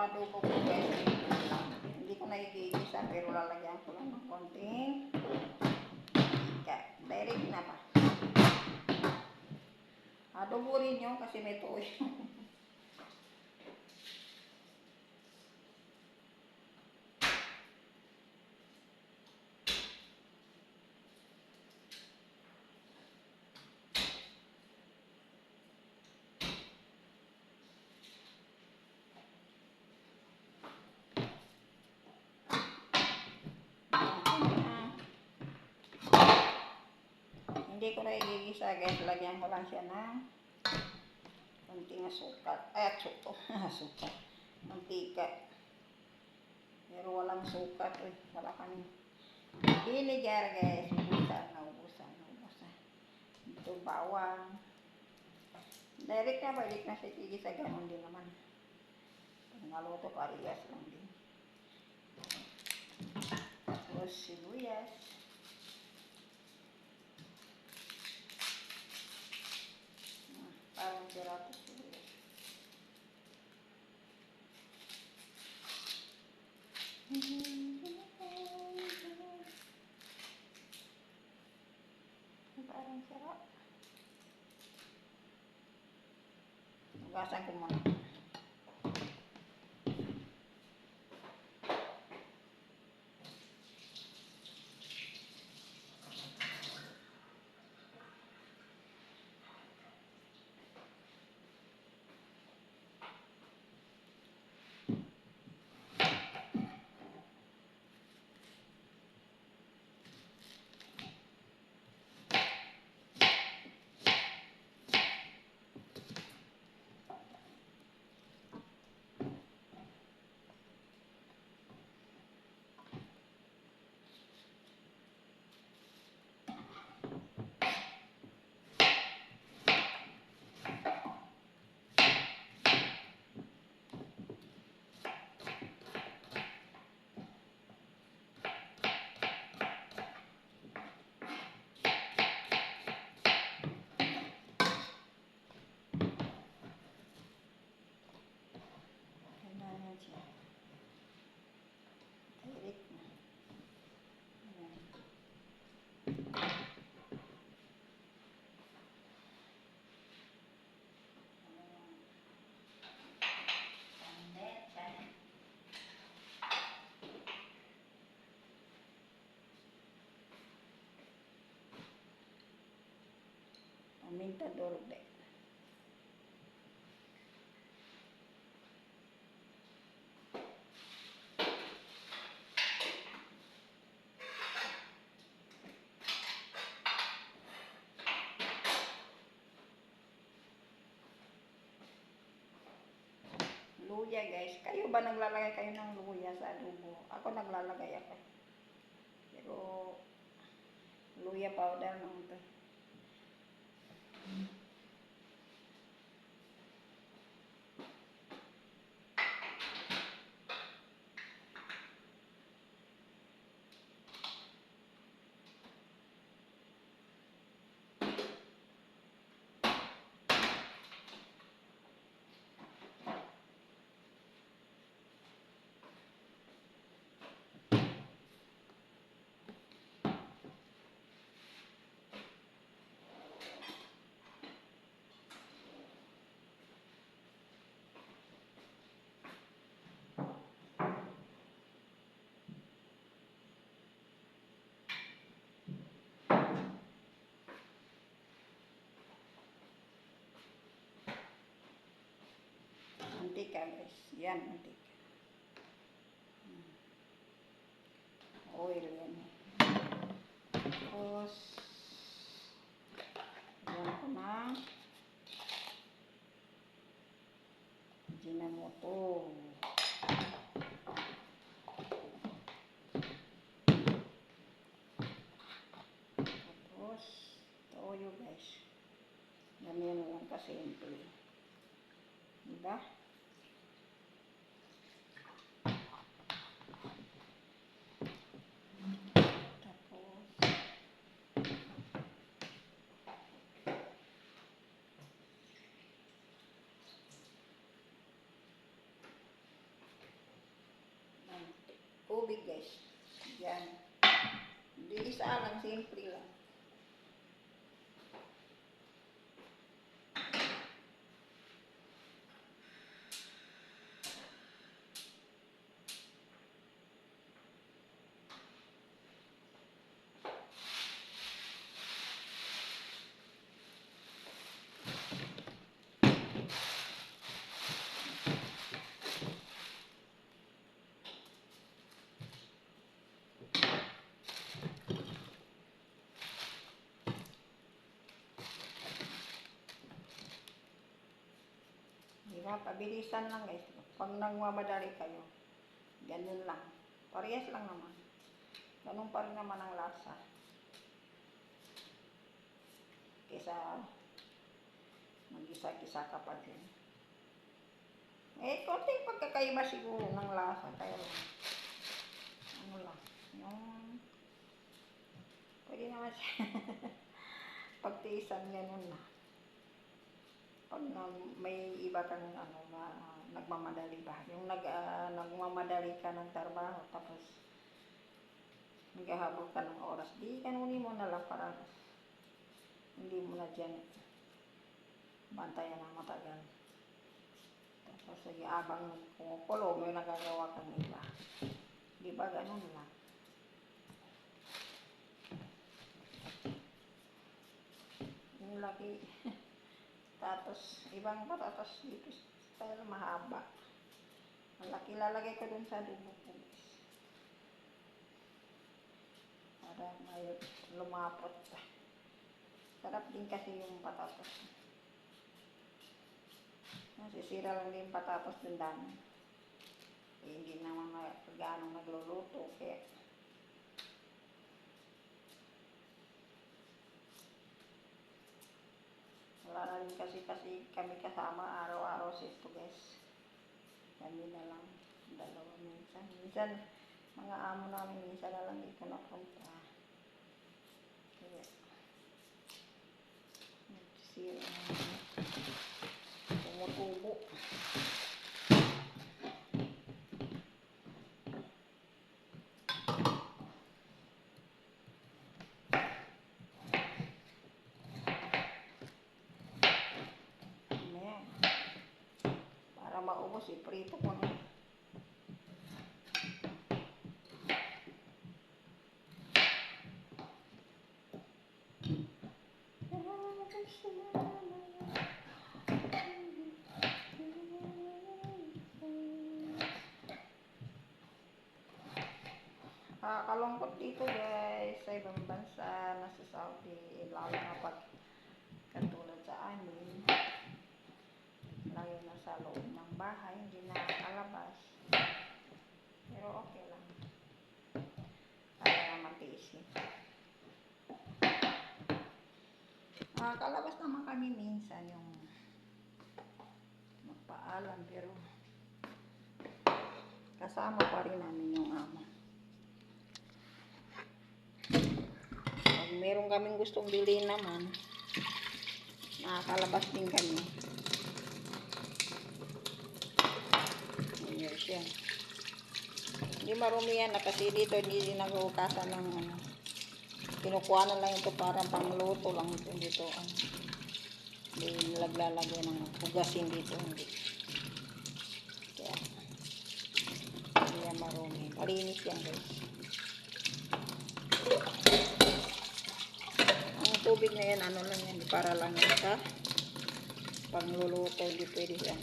adobo ko guys, hindi ko na igigisa pero lalagyan ko lang ng konting mantika. Direct na pa. Adobo rin yun kasi may tuoy. Hindi ko na igigisa guys, lagyan ko lang siya ng konting asukal. Ay, asukal. Mantika. Pero walang sukat. Wala kang vinegar guys. Naubusan. Ito bawang. Direct na balik na siya igigisa. Ganon din naman. Pag naluto, parehas lang din. Tapos sibuyas. Parang sarap sibuyas. Parang sarap. Hugasan ko muna. Amintador de. Luya guys. Kayo ba naglalagay kayo ng luya sa adobo? Ako naglalagay ako. Pero luya powder naman ito. Mantika guys. Yan, mantika. Oil yan. Tapos yan ko na Ajinomoto. Tapos toyo guys. Ganyan lang kasimple. Diba? tubig guys. Yan. Hindi isa lang, simple lang. Diba? Pabilisan lang guys. Pag nagmamadali kayo, ganun lang. Parehas lang naman. Ganun pa rin naman ang lasa. Kesa mag-isa-isa ka pa din. Eh, konting pagkakaiba siguro ng lasa. Kaya lang. Ano lang. Yung pwede naman siya. Pagtiisan ganun na. Pag may iba kang nagmamadali ba? Yung nagmamadali ka ng trabaho tapos naghahabol ka ng oras. Di kanunin mo na lang para hindi mo na dyan bantayan ng matagal. Tapos sige, abang kumukulo, may nagagawa kang iba. Di ba ganun lang? Yung lagi tapos ibang patatas dito style mahaba. Malaki lalagay ko dun sa dugo ko guys. Para may lumapot. Sarap din kasi yung patatas. Nasisira lang din patatas dun dami. Eh, hindi naman gaano nagluluto kaya wala na rin kasi kami kasama araw-araw sa ito guys. Kami na lang. Dalawa minsan. Minsan, mga amo namin minsan na lang dito napunta. Kaya, nagsisira naman. Tumutubo. Maubos prito ko na. Kalungkot dito guys sa ibang bansa, nasa Saudi, lalo na pag katulad sa amin. Lagi na sa loob ng bahay, hindi na nakalabas. Pero okay lang. Kaya naman tiisin. Kalabas naman kami minsan yung magpaalam pero kasama pa rin namin yung amo. Pag meron kaming gustong bilhin naman, nakakalabas din kami. Siya. Hindi marumi yan na kasi dito hindi naghukasan ng kinukuha na lang ito parang pangluto lang ito dito. Hindi nilaglalagay ng hugasin dito. Hindi. Kaya hindi yan marumi. Malinis yan guys. Ang tubig na yan ano lang yan para lang yan sa pangluluto. Hindi pwede yan.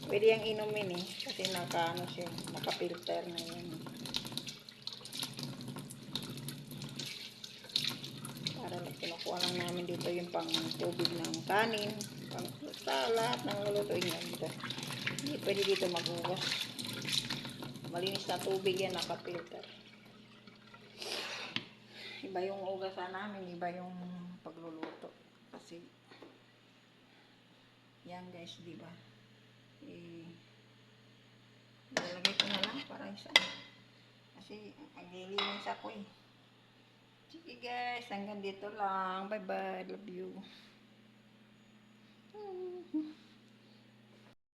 Pwede yung inumin kasi naka-filter na yan. Para kinukuha lang namin dito yung pang tubig ng kanin, pang salad, ng lulutuin yan dito. Hindi pwede dito maghugas. Malinis na tubig yan, naka-filter. Iba yung ugasan namin, iba yung pagluluto. Kasi, yan guys, diba? Ilalagay ko na lang para isa kasi naglilinis ako sige guys, hanggang dito lang, bye bye, love you.